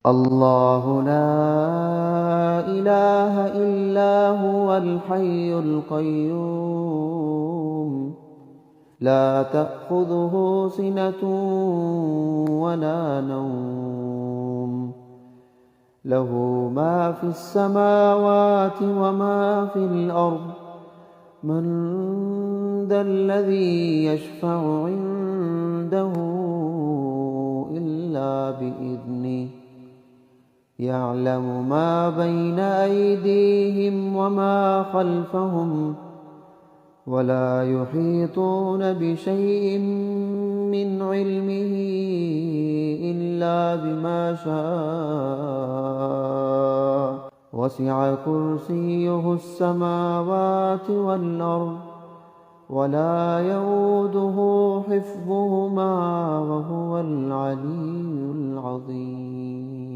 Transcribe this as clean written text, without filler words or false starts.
الله لا إله إلا هو الحي القيوم لا تأخذه سنة ولا نوم له ما في السماوات وما في الأرض من ذا الذي يشفع عنده إلا بإذنه يعلم ما بين أيديهم وما خلفهم ولا يحيطون بشيء من علمه إلا بما شاء وسع كرسيه السماوات والأرض ولا يئوده حفظهما وهو العلي العظيم.